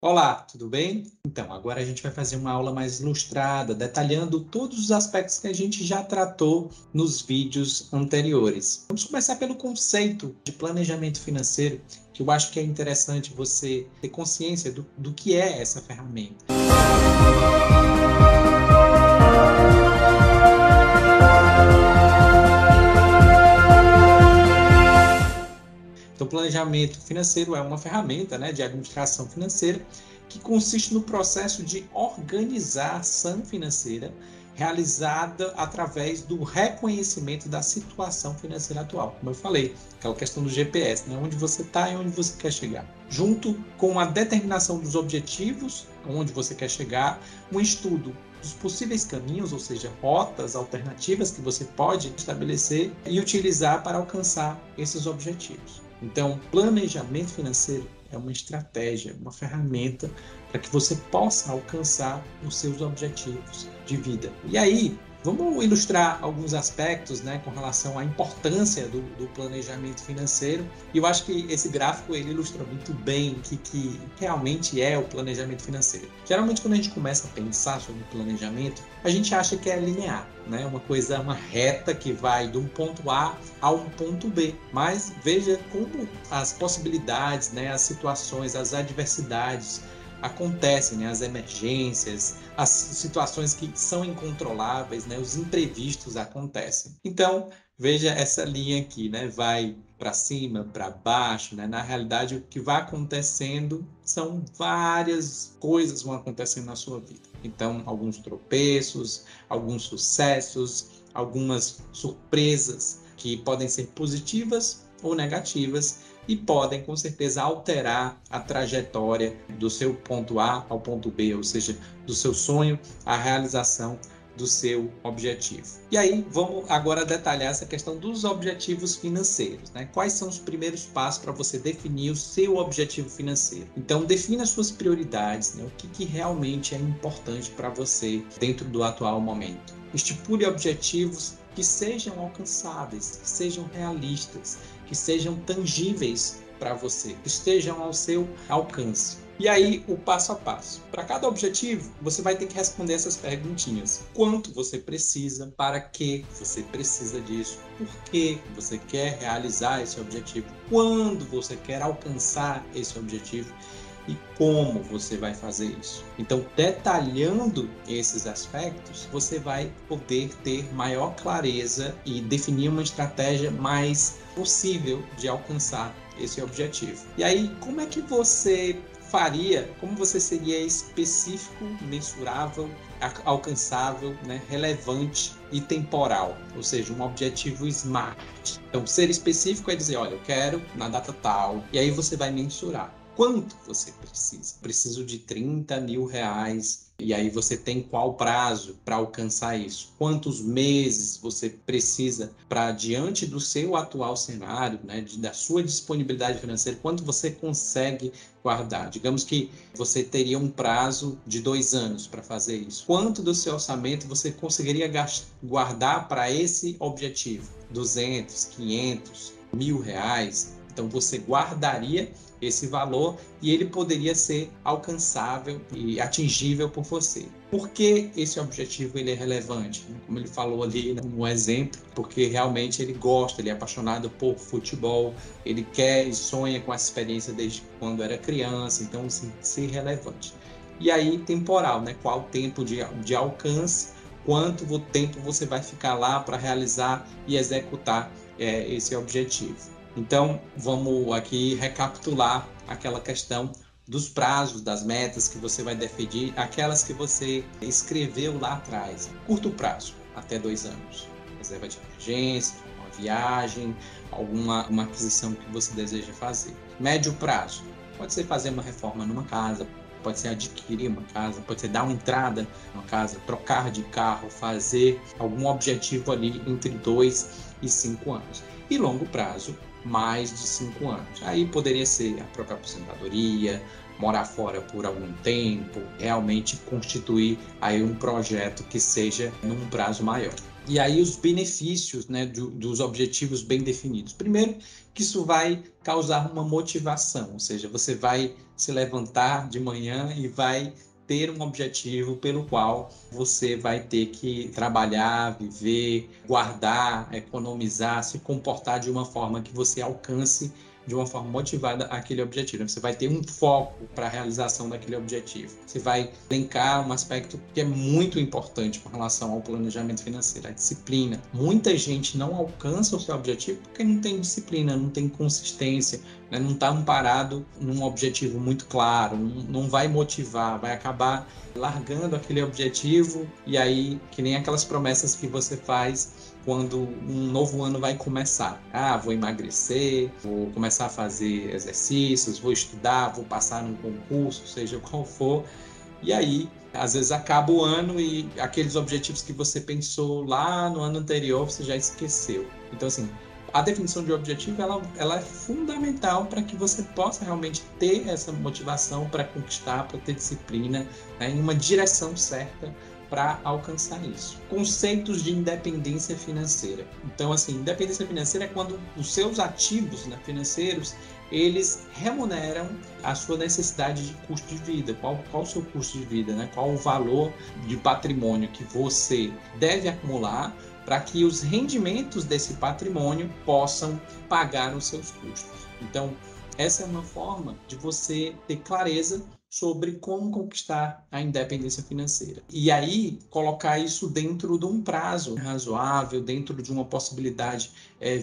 Olá, tudo bem? Então, agora a gente vai fazer uma aula mais ilustrada, detalhando todos os aspectos que a gente já tratou nos vídeos anteriores. Vamos começar pelo conceito de planejamento financeiro, que eu acho que é interessante você ter consciência do que é essa ferramenta. Então, planejamento financeiro é uma ferramenta, de administração financeira que consiste no processo de organizar a ação financeira realizada através do reconhecimento da situação financeira atual. Como eu falei, aquela questão do GPS, onde você está e onde você quer chegar. Junto com a determinação dos objetivos, onde você quer chegar, um estudo dos possíveis caminhos, ou seja, rotas alternativas que você pode estabelecer e utilizar para alcançar esses objetivos. Então, planejamento financeiro é uma estratégia, uma ferramenta para que você possa alcançar os seus objetivos de vida. E aí, vamos ilustrar alguns aspectos, com relação à importância do planejamento financeiro. E eu acho que esse gráfico ele ilustra muito bem o que realmente é o planejamento financeiro. Geralmente, quando a gente começa a pensar sobre planejamento, a gente acha que é linear, uma reta que vai de um ponto A a um ponto B. Mas veja como as possibilidades, as situações, as adversidades acontecem, as emergências, as situações que são incontroláveis, os imprevistos acontecem. Então, veja essa linha aqui, vai para cima, para baixo, Na realidade, o que vai acontecendo são várias coisas que vão acontecendo na sua vida. Então, alguns tropeços, alguns sucessos, algumas surpresas que podem ser positivas ou negativas e podem, com certeza, alterar a trajetória do seu ponto A ao ponto B, ou seja, do seu sonho à realização do seu objetivo. E aí, vamos agora detalhar essa questão dos objetivos financeiros. Quais são os primeiros passos para você definir o seu objetivo financeiro? Então, defina as suas prioridades, o que realmente é importante para você dentro do atual momento. Estipule objetivos que sejam alcançáveis, que sejam realistas, que sejam tangíveis para você, que estejam ao seu alcance. E aí, o passo a passo. Para cada objetivo, você vai ter que responder essas perguntinhas. Quanto você precisa? Para que você precisa disso? Por que você quer realizar esse objetivo? Quando você quer alcançar esse objetivo? E como você vai fazer isso? Então, detalhando esses aspectos, você vai poder ter maior clareza e definir uma estratégia mais possível de alcançar esse objetivo. E aí, como é que você faria, como você seria específico, mensurável, alcançável, relevante e temporal, ou seja, um objetivo SMART. Então, ser específico é dizer, olha, eu quero na data tal, e aí você vai mensurar. Quanto você precisa? Preciso de 30 mil reais. E aí você tem qual prazo para alcançar isso? Quantos meses você precisa para, diante do seu atual cenário, da sua disponibilidade financeira, quanto você consegue guardar? Digamos que você teria um prazo de 2 anos para fazer isso. Quanto do seu orçamento você conseguiria guardar para esse objetivo? 200, 500, mil reais? Então você guardaria esse valor e ele poderia ser alcançável e atingível por você. Por que esse objetivo ele é relevante? Como ele falou ali no exemplo, porque realmente ele gosta, ele é apaixonado por futebol, ele quer e sonha com essa experiência desde quando era criança, então assim, ser relevante. E aí temporal, qual o tempo de alcance, quanto tempo você vai ficar lá para realizar e executar esse objetivo. Então, vamos aqui recapitular aquela questão dos prazos, das metas que você vai definir, aquelas que você escreveu lá atrás. Curto prazo, até 2 anos. Reserva de emergência, uma viagem, uma aquisição que você deseja fazer. Médio prazo, pode ser fazer uma reforma numa casa, pode ser adquirir uma casa, pode ser dar uma entrada numa casa, trocar de carro, fazer algum objetivo ali entre 2 e 5 anos. E longo prazo, mais de 5 anos. Aí poderia ser a própria aposentadoria, morar fora por algum tempo, realmente constituir aí um projeto que seja num prazo maior. E aí os benefícios, né, dos objetivos bem definidos. Primeiro, que isso vai causar uma motivação, ou seja, você vai se levantar de manhã e vai ter um objetivo pelo qual você vai ter que trabalhar, viver, guardar, economizar, se comportar de uma forma que você alcance de uma forma motivada aquele objetivo. Você vai ter um foco para a realização daquele objetivo. Você vai elencar um aspecto que é muito importante com relação ao planejamento financeiro, a disciplina. Muita gente não alcança o seu objetivo porque não tem disciplina, não tem consistência, né? Não está amparado num objetivo muito claro, não vai motivar, vai acabar largando aquele objetivo e aí, que nem aquelas promessas que você faz quando um novo ano vai começar. Vou emagrecer, vou começar a fazer exercícios, vou estudar, vou passar num concurso, seja qual for. E aí, às vezes acaba o ano e aqueles objetivos que você pensou lá no ano anterior, você já esqueceu. Então, assim, a definição de objetivo, ela é fundamental para que você possa realmente ter essa motivação para conquistar, para ter disciplina, né, em uma direção certa para alcançar isso. Conceitos de independência financeira. Então, assim, independência financeira é quando os seus ativos, né, financeiros, eles remuneram a sua necessidade de custo de vida. Qual o seu custo de vida, né? Qual o valor de patrimônio que você deve acumular para que os rendimentos desse patrimônio possam pagar os seus custos. Então, essa é uma forma de você ter clareza sobre como conquistar a independência financeira. E aí, colocar isso dentro de um prazo razoável, dentro de uma possibilidade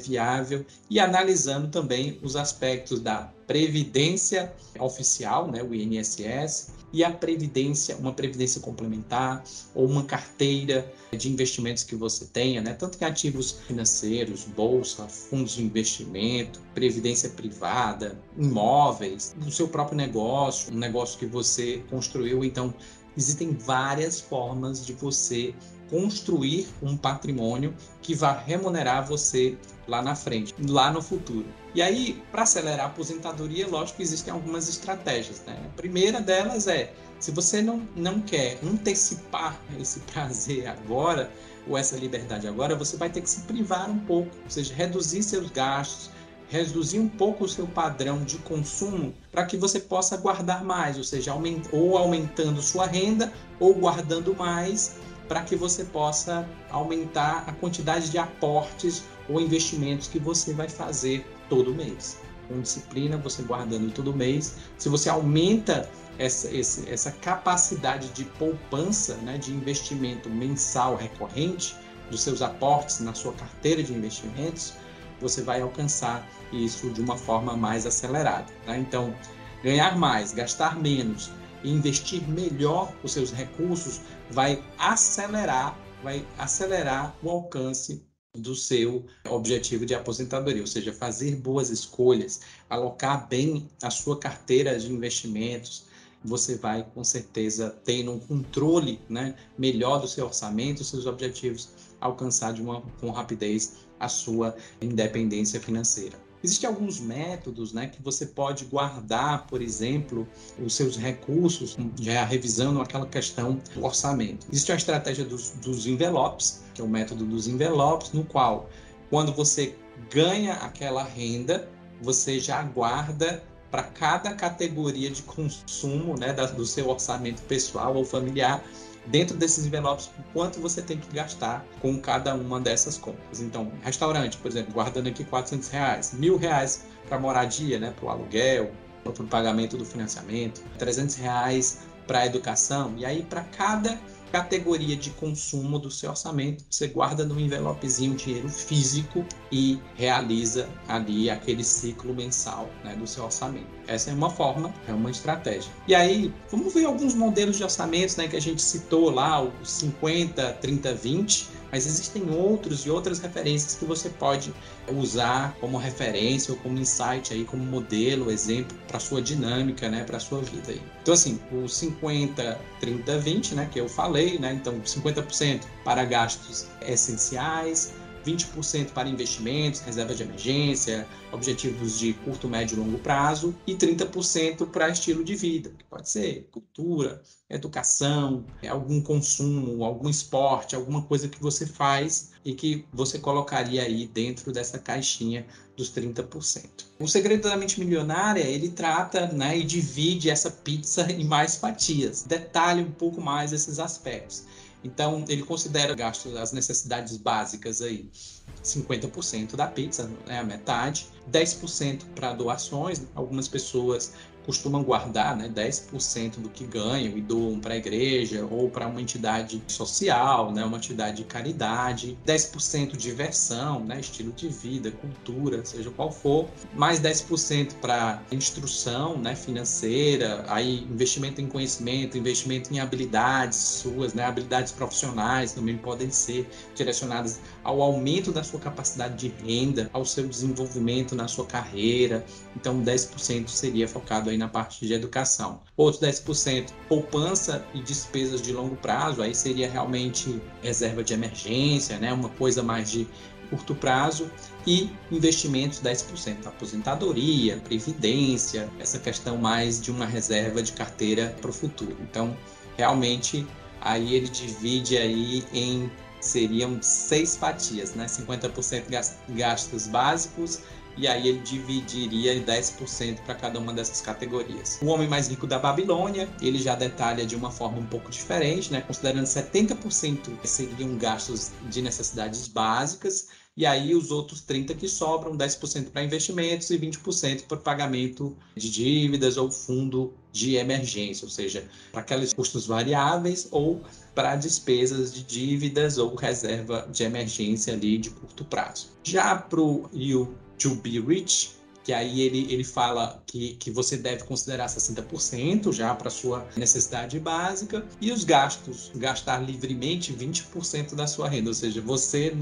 viável e analisando também os aspectos da previdência oficial, né, o INSS, e a previdência, uma previdência complementar ou uma carteira de investimentos que você tenha, né, tanto em ativos financeiros, bolsa, fundos de investimento, previdência privada, imóveis, do seu próprio negócio, um negócio que você construiu. Então, existem várias formas de você construir um patrimônio que vai remunerar você lá na frente, lá no futuro. E aí, para acelerar a aposentadoria, lógico que existem algumas estratégias, né? A primeira delas é, se você não quer antecipar esse prazer agora, ou essa liberdade agora, você vai ter que se privar um pouco, ou seja, reduzir seus gastos, reduzir um pouco o seu padrão de consumo para que você possa guardar mais, ou seja, ou aumentando sua renda ou guardando mais para que você possa aumentar a quantidade de aportes ou investimentos que você vai fazer todo mês. Com disciplina, você guardando todo mês, se você aumenta essa capacidade de poupança, né, de investimento mensal recorrente dos seus aportes na sua carteira de investimentos, você vai alcançar isso de uma forma mais acelerada, né? Então, ganhar mais, gastar menos e investir melhor os seus recursos vai acelerar o alcance do seu objetivo de aposentadoria, ou seja, fazer boas escolhas, alocar bem a sua carteira de investimentos. Você vai, com certeza, tendo um controle, né, melhor do seu orçamento, dos seus objetivos, alcançar com rapidez a sua independência financeira. Existem alguns métodos, né, que você pode guardar, por exemplo, os seus recursos, já revisando aquela questão do orçamento. Existe a estratégia dos envelopes, que é o método dos envelopes, no qual, quando você ganha aquela renda, você já guarda para cada categoria de consumo, né, do seu orçamento pessoal ou familiar, dentro desses envelopes, o quanto você tem que gastar com cada uma dessas compras. Então, restaurante, por exemplo, guardando aqui R$400, R$1.000 para moradia, né, para o aluguel, para o pagamento do financiamento, R$300 para a educação, e aí para cada categoria de consumo do seu orçamento, você guarda no envelopezinho dinheiro físico e realiza ali aquele ciclo mensal, né, do seu orçamento. Essa é uma forma, é uma estratégia. E aí, vamos ver alguns modelos de orçamentos, né, que a gente citou lá, o 50, 30, 20, mas existem outros e outras referências que você pode usar como referência ou como insight aí, como modelo, exemplo para sua dinâmica, né, para sua vida aí. Então assim, o 50, 30, 20, né, que eu falei, né, então 50% para gastos essenciais, 20% para investimentos, reserva de emergência, objetivos de curto, médio e longo prazo, e 30% para estilo de vida, que pode ser cultura, educação, algum consumo, algum esporte, alguma coisa que você faz e que você colocaria aí dentro dessa caixinha dos 30%. O Segredo da Mente Milionária, ele trata, né, e divide essa pizza em mais fatias, detalha um pouco mais esses aspectos. Então, ele considera gastos, as necessidades básicas aí, 50% da pizza, né, a metade, 10% para doações. Algumas pessoas costumam guardar, né, 10% do que ganham e doam para a igreja ou para uma entidade social, né, uma entidade de caridade, 10% diversão, né, estilo de vida, cultura, seja qual for, mais 10% para instrução, né, financeira, aí investimento em conhecimento, investimento em habilidades suas, né, habilidades profissionais também podem ser direcionadas ao aumento da sua capacidade de renda, ao seu desenvolvimento na sua carreira. Então 10% seria focado aí na parte de educação. Outros 10% poupança e despesas de longo prazo, aí seria realmente reserva de emergência, né? Uma coisa mais de curto prazo, e investimentos 10%, aposentadoria, previdência, essa questão mais de uma reserva de carteira para o futuro. Então, realmente, aí ele divide aí em, seriam 6 fatias, né? 50% gastos básicos, e aí ele dividiria 10% para cada uma dessas categorias. O Homem Mais Rico da Babilônia, ele já detalha de uma forma um pouco diferente, né? Considerando 70% seriam gastos de necessidades básicas, e aí os outros 30% que sobram, 10% para investimentos e 20% para pagamento de dívidas ou fundo de emergência, ou seja, para aqueles custos variáveis ou para despesas de dívidas ou reserva de emergência ali de curto prazo. Já para o You to Be Rich, que aí ele fala que você deve considerar 60% já para sua necessidade básica, e os gastos, gastar livremente 20% da sua renda, ou seja, você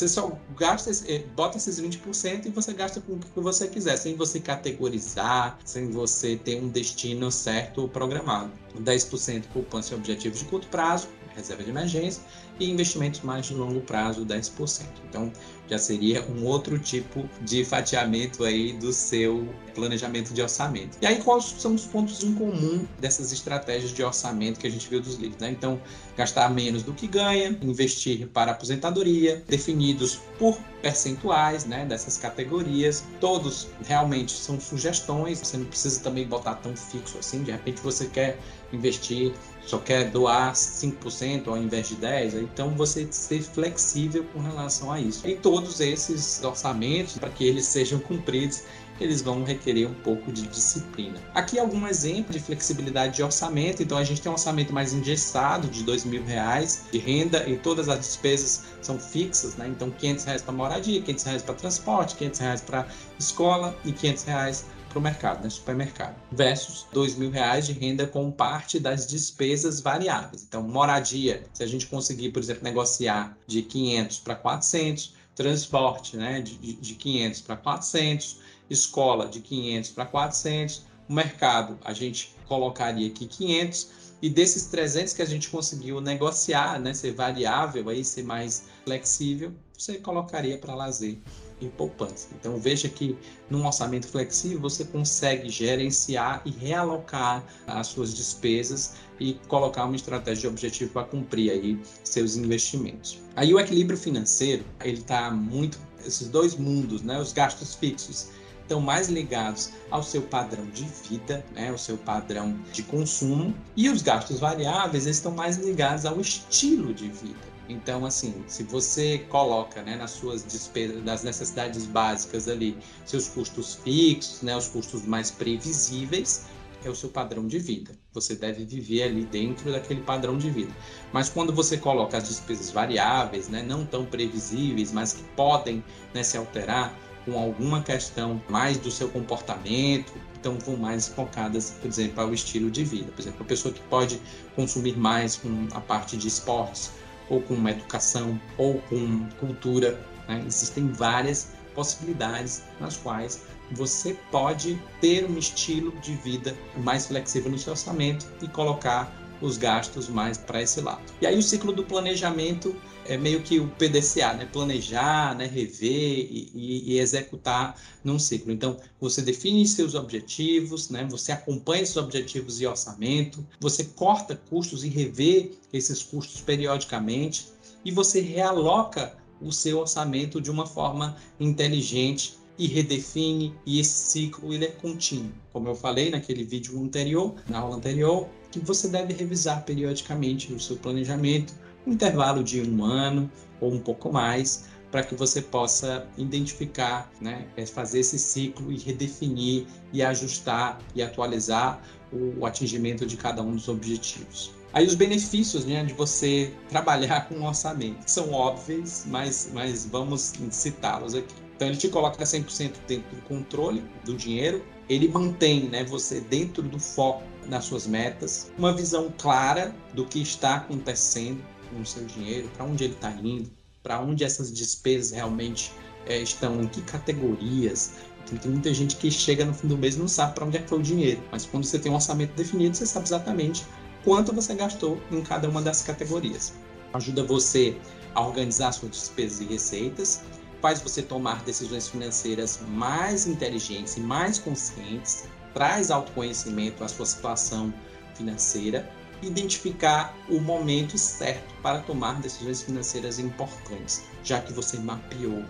só gasta, bota esses 20% e você gasta com o que você quiser, sem você categorizar, sem você ter um destino certo programado. 10% poupança e objetivos de curto prazo, reserva de emergência, e investimentos mais de longo prazo, 10%. Então, já seria um outro tipo de fatiamento aí do seu planejamento de orçamento. E aí, quais são os pontos em comum dessas estratégias de orçamento que a gente viu dos livros, né? Então, gastar menos do que ganha, investir para aposentadoria, definidos por percentuais, né, dessas categorias. Todos realmente são sugestões, você não precisa também botar tão fixo assim. De repente você quer investir, só quer doar 5% ao invés de 10%, então você ser flexível com relação a isso. E todos esses orçamentos, para que eles sejam cumpridos, eles vão requerer um pouco de disciplina. Aqui algum exemplo de flexibilidade de orçamento. Então a gente tem um orçamento mais engessado de R$2.000 de renda e todas as despesas são fixas, né? Então R$500 para moradia, R$500 para transporte, R$500 para escola e R$500 para o mercado, né? Supermercado, versus R$2.000 de renda com parte das despesas variáveis. Então moradia, se a gente conseguir, por exemplo, negociar de 500 para 400, transporte, né, de 500 para 400, escola de 500 para 400, o mercado a gente colocaria aqui 500, e desses 300 que a gente conseguiu negociar, né, ser variável, aí, ser mais flexível, você colocaria para lazer e poupança. Então veja que num orçamento flexível você consegue gerenciar e realocar as suas despesas e colocar uma estratégia de objetivo para cumprir aí seus investimentos. Aí o equilíbrio financeiro, ele está muito, esses dois mundos, né, os gastos fixos estão mais ligados ao seu padrão de vida, né, ao seu padrão de consumo, e os gastos variáveis estão mais ligados ao estilo de vida. Então, assim, se você coloca, né, nas suas despesas, das necessidades básicas ali, seus custos fixos, né, os custos mais previsíveis, é o seu padrão de vida. Você deve viver ali dentro daquele padrão de vida. Mas quando você coloca as despesas variáveis, né, não tão previsíveis, mas que podem, né, se alterar com alguma questão mais do seu comportamento, então vão mais focadas, por exemplo, ao estilo de vida. Por exemplo, a pessoa que pode consumir mais com a parte de esportes, ou com uma educação, ou com cultura, né? Existem várias possibilidades nas quais você pode ter um estilo de vida mais flexível no seu orçamento e colocar os gastos mais para esse lado. E aí o ciclo do planejamento é meio que o PDCA, né? Planejar, né? Rever e executar num ciclo. Então, você define seus objetivos, né? Você acompanha esses objetivos e orçamento, você corta custos e revê esses custos periodicamente e você realoca o seu orçamento de uma forma inteligente e redefine, e esse ciclo ele é contínuo. Como eu falei naquele vídeo anterior, na aula anterior, que você deve revisar periodicamente o seu planejamento, um intervalo de 1 ano ou um pouco mais, para que você possa identificar, né, fazer esse ciclo e redefinir e ajustar e atualizar o atingimento de cada um dos objetivos. Aí os benefícios, né, de você trabalhar com um orçamento, que são óbvios, mas vamos citá-los aqui. Então ele te coloca 100% dentro do controle do dinheiro, ele mantém, né, você dentro do foco nas suas metas, uma visão clara do que está acontecendo com o seu dinheiro, para onde ele está indo, para onde essas despesas realmente estão, em que categorias. Então, tem muita gente que chega no fim do mês e não sabe para onde é que foi o dinheiro, mas quando você tem um orçamento definido, você sabe exatamente quanto você gastou em cada uma das categorias. Ajuda você a organizar suas despesas e receitas, faz você tomar decisões financeiras mais inteligentes e mais conscientes, traz autoconhecimento à sua situação financeira, identificar o momento certo para tomar decisões financeiras importantes, já que você mapeou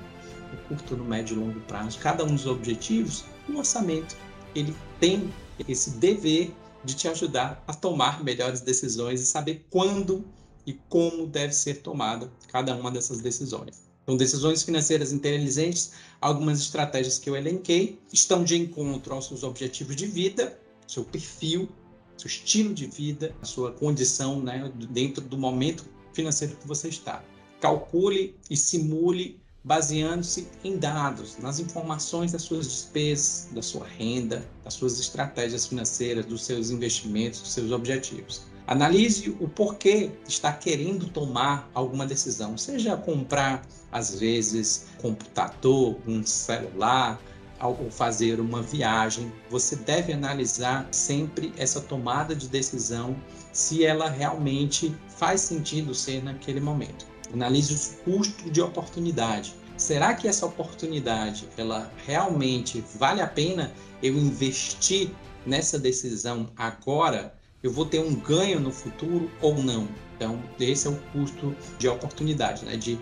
no curto, no médio e longo prazo cada um dos objetivos. O orçamento ele tem esse dever de te ajudar a tomar melhores decisões e saber quando e como deve ser tomada cada uma dessas decisões. Então, decisões financeiras inteligentes, algumas estratégias que eu elenquei, estão de encontro aos seus objetivos de vida, seu perfil, seu estilo de vida, a sua condição, né, dentro do momento financeiro que você está. Calcule e simule baseando-se em dados, nas informações das suas despesas, da sua renda, das suas estratégias financeiras, dos seus investimentos, dos seus objetivos. Analise o porquê está querendo tomar alguma decisão, seja comprar, às vezes, computador, um celular, ou fazer uma viagem. Você deve analisar sempre essa tomada de decisão, se ela realmente faz sentido ser naquele momento. Analise os custos de oportunidade. Será que essa oportunidade, ela realmente vale a pena eu investir nessa decisão agora? Eu vou ter um ganho no futuro ou não? Então, esse é o custo de oportunidade, né? De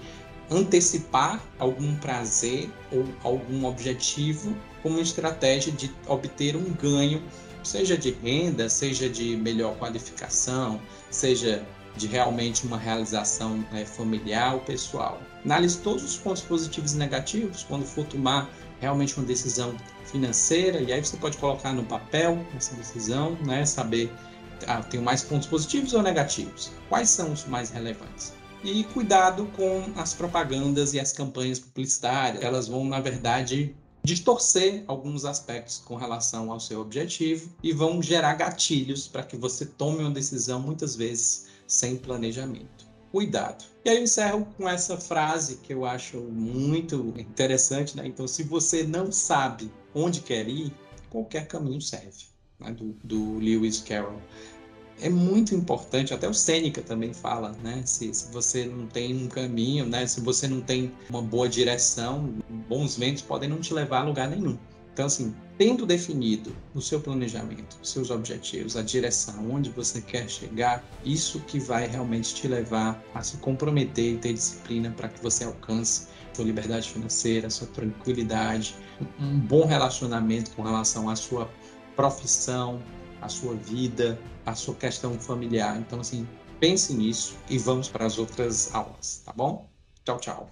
antecipar algum prazer ou algum objetivo como uma estratégia de obter um ganho, seja de renda, seja de melhor qualificação, seja de realmente uma realização familiar ou pessoal. Analise todos os pontos positivos e negativos quando for tomar realmente uma decisão financeira, e aí você pode colocar no papel essa decisão, né? Saber, tem mais pontos positivos ou negativos? Quais são os mais relevantes? E cuidado com as propagandas e as campanhas publicitárias. Elas vão, na verdade, distorcer alguns aspectos com relação ao seu objetivo e vão gerar gatilhos para que você tome uma decisão, muitas vezes, sem planejamento. Cuidado. E aí eu encerro com essa frase que eu acho muito interessante, né? Então, se você não sabe onde quer ir, qualquer caminho serve, né? do Lewis Carroll. É muito importante, até o Sêneca também fala, né? Se você não tem um caminho, né? Se você não tem uma boa direção, bons ventos podem não te levar a lugar nenhum. Então, assim, tendo definido o seu planejamento, os seus objetivos, a direção, onde você quer chegar, isso que vai realmente te levar a se comprometer e ter disciplina para que você alcance sua liberdade financeira, sua tranquilidade, um bom relacionamento com relação à sua profissão, a sua vida, a sua questão familiar. Então, assim, pense nisso e vamos para as outras aulas, tá bom? Tchau, tchau.